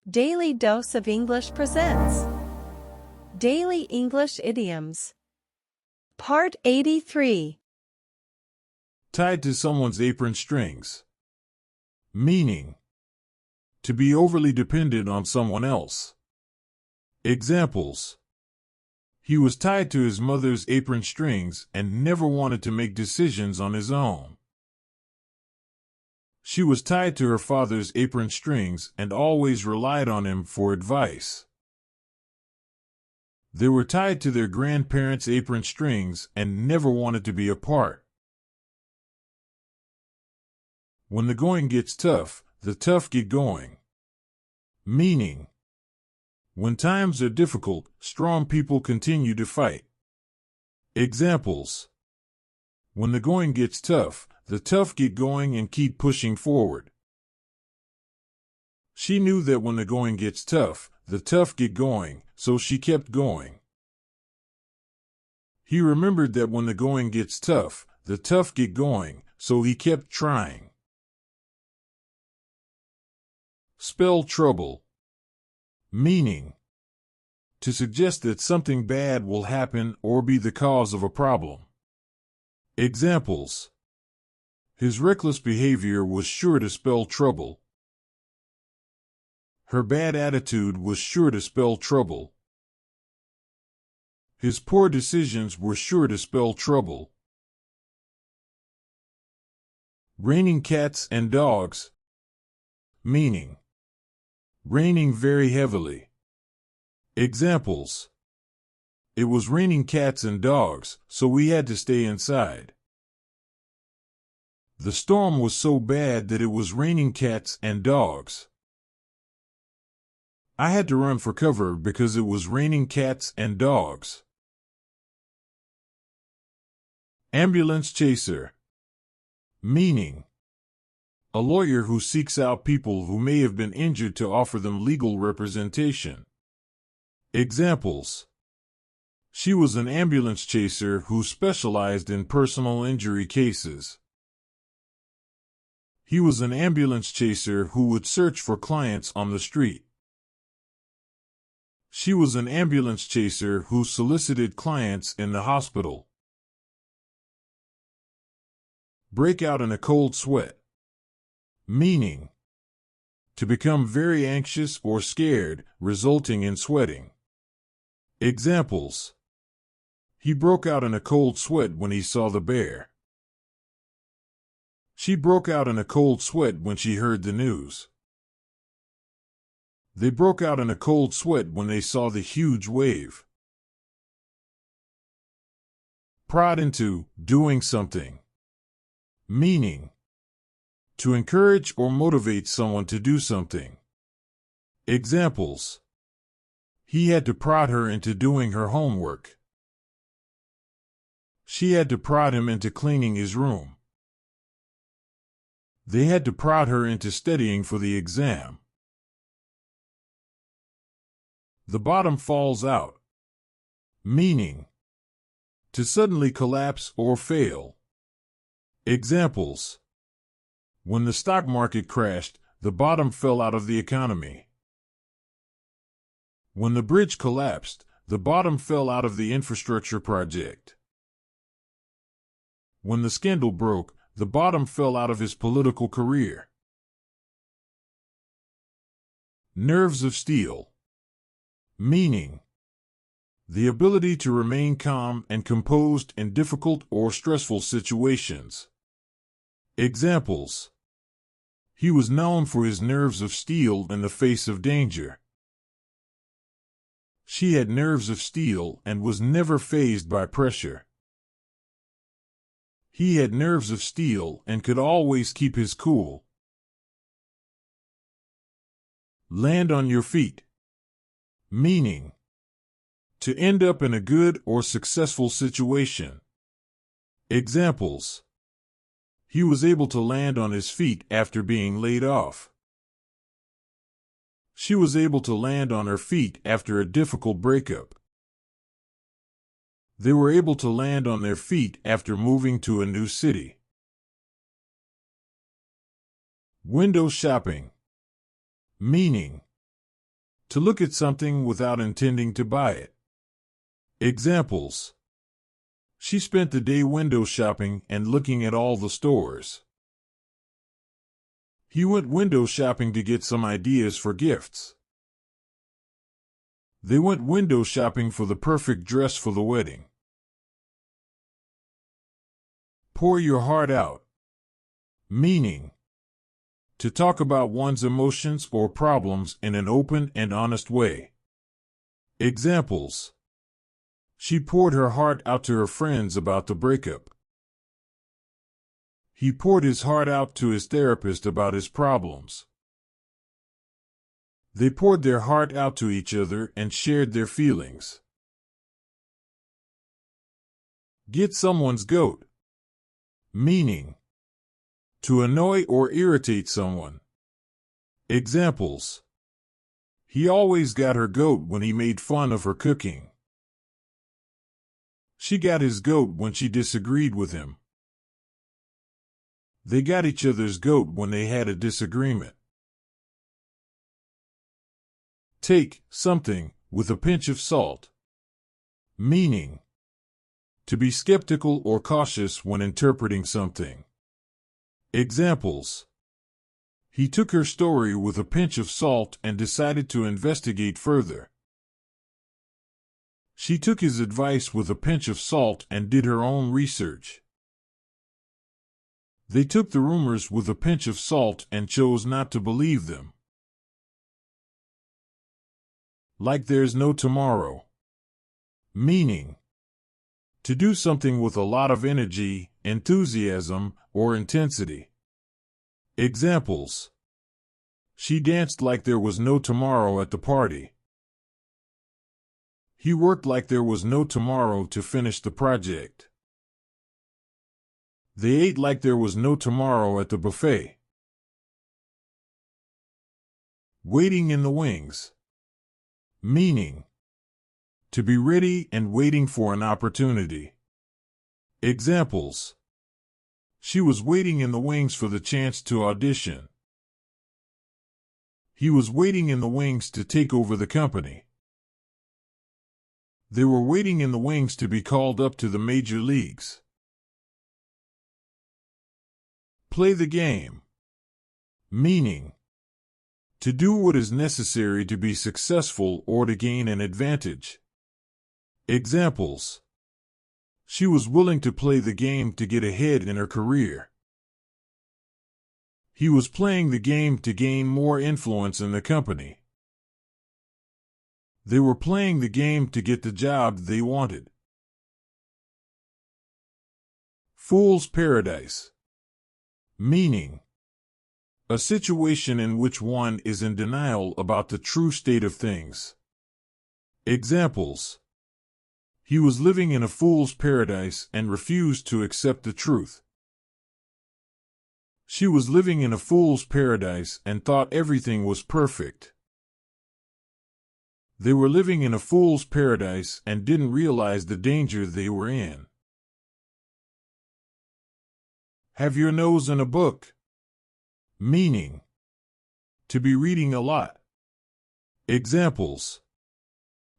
Daily Dose of English presents Daily English Idioms. Part 83. Tied to someone's apron strings. Meaning: to be overly dependent on someone else. Examples: he was tied to his mother's apron strings and never wanted to make decisions on his own. She was tied to her father's apron strings and always relied on him for advice. They were tied to their grandparents' apron strings and never wanted to be apart. When the going gets tough, the tough get going. Meaning: when times are difficult, strong people continue to fight. Examples: when the going gets tough, the tough get going and keep pushing forward. She knew that when the going gets tough, the tough get going, so she kept going. He remembered that when the going gets tough, the tough get going, so he kept trying. Spell trouble. Meaning: to suggest that something bad will happen or be the cause of a problem. Examples: his reckless behavior was sure to spell trouble. Her bad attitude was sure to spell trouble. His poor decisions were sure to spell trouble. Raining cats and dogs. Meaning: raining very heavily. Examples: it was raining cats and dogs, so we had to stay inside. The storm was so bad that it was raining cats and dogs. I had to run for cover because it was raining cats and dogs. Ambulance chaser. Meaning: a lawyer who seeks out people who may have been injured to offer them legal representation. Examples: she was an ambulance chaser who specialized in personal injury cases. He was an ambulance chaser who would search for clients on the street. She was an ambulance chaser who solicited clients in the hospital. Break out in a cold sweat. Meaning: to become very anxious or scared, resulting in sweating. Examples: he broke out in a cold sweat when he saw the bear. She broke out in a cold sweat when she heard the news. They broke out in a cold sweat when they saw the huge wave. Prod into doing something. Meaning: to encourage or motivate someone to do something. Examples: he had to prod her into doing her homework. She had to prod him into cleaning his room. They had to prod her into studying for the exam. The bottom falls out. Meaning: to suddenly collapse or fail. Examples: when the stock market crashed, the bottom fell out of the economy. When the bridge collapsed, the bottom fell out of the infrastructure project. When the scandal broke, the bottom fell out of his political career. Nerves of steel. Meaning: the ability to remain calm and composed in difficult or stressful situations. Examples: he was known for his nerves of steel in the face of danger. She had nerves of steel and was never fazed by pressure. He had nerves of steel and could always keep his cool. Land on your feet. Meaning: to end up in a good or successful situation. Examples: he was able to land on his feet after being laid off. She was able to land on her feet after a difficult breakup. They were able to land on their feet after moving to a new city. Window shopping. Meaning: To look at something without intending to buy it. Examples. She spent the day window shopping and looking at all the stores. He went window shopping to get some ideas for gifts. They went window shopping for the perfect dress for the wedding. Pour your heart out. Meaning, to talk about one's emotions or problems in an open and honest way. Examples. She poured her heart out to her friends about the breakup. He poured his heart out to his therapist about his problems. They poured their heart out to each other and shared their feelings. Get someone's goat. Meaning, to annoy or irritate someone. Examples. He always got her goat when he made fun of her cooking. She got his goat when she disagreed with him. They got each other's goat when they had a disagreement. Take something with a pinch of salt. Meaning, to be skeptical or cautious when interpreting something. Examples. He took her story with a pinch of salt and decided to investigate further. She took his advice with a pinch of salt and did her own research. They took the rumors with a pinch of salt and chose not to believe them. Like there's no tomorrow. Meaning, to do something with a lot of energy, enthusiasm, or intensity. Examples. She danced like there was no tomorrow at the party. He worked like there was no tomorrow to finish the project. They ate like there was no tomorrow at the buffet. Waiting in the wings. Meaning, to be ready and waiting for an opportunity. Examples. She was waiting in the wings for the chance to audition. He was waiting in the wings to take over the company. They were waiting in the wings to be called up to the major leagues. Play the game. Meaning, to do what is necessary to be successful or to gain an advantage. Examples. She was willing to play the game to get ahead in her career. He was playing the game to gain more influence in the company. They were playing the game to get the job they wanted. Fool's paradise. Meaning, a situation in which one is in denial about the true state of things. Examples. He was living in a fool's paradise and refused to accept the truth. She was living in a fool's paradise and thought everything was perfect. They were living in a fool's paradise and didn't realize the danger they were in. Have your nose in a book. Meaning, to be reading a lot. Examples.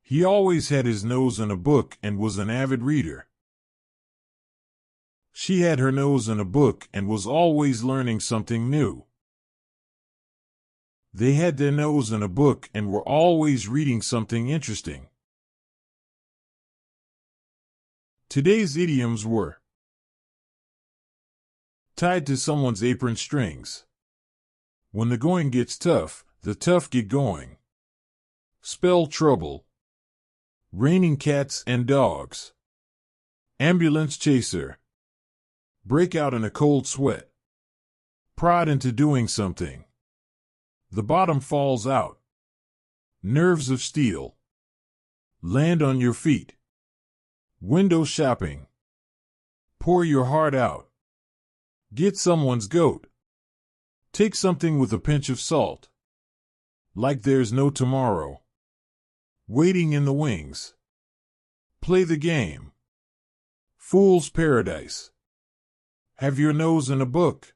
He always had his nose in a book and was an avid reader. She had her nose in a book and was always learning something new. They had their nose in a book and were always reading something interesting. Today's idioms were: tied to someone's apron strings. When the going gets tough, the tough get going. Spell trouble. Raining cats and dogs. Ambulance chaser. Break out in a cold sweat. Prod into doing something. The bottom falls out. Nerves of steel. Land on your feet. Window shopping. Pour your heart out. Get someone's goat. Take something with a pinch of salt. Like there's no tomorrow. Waiting in the wings. Play the game. Fool's paradise. Have your nose in a book.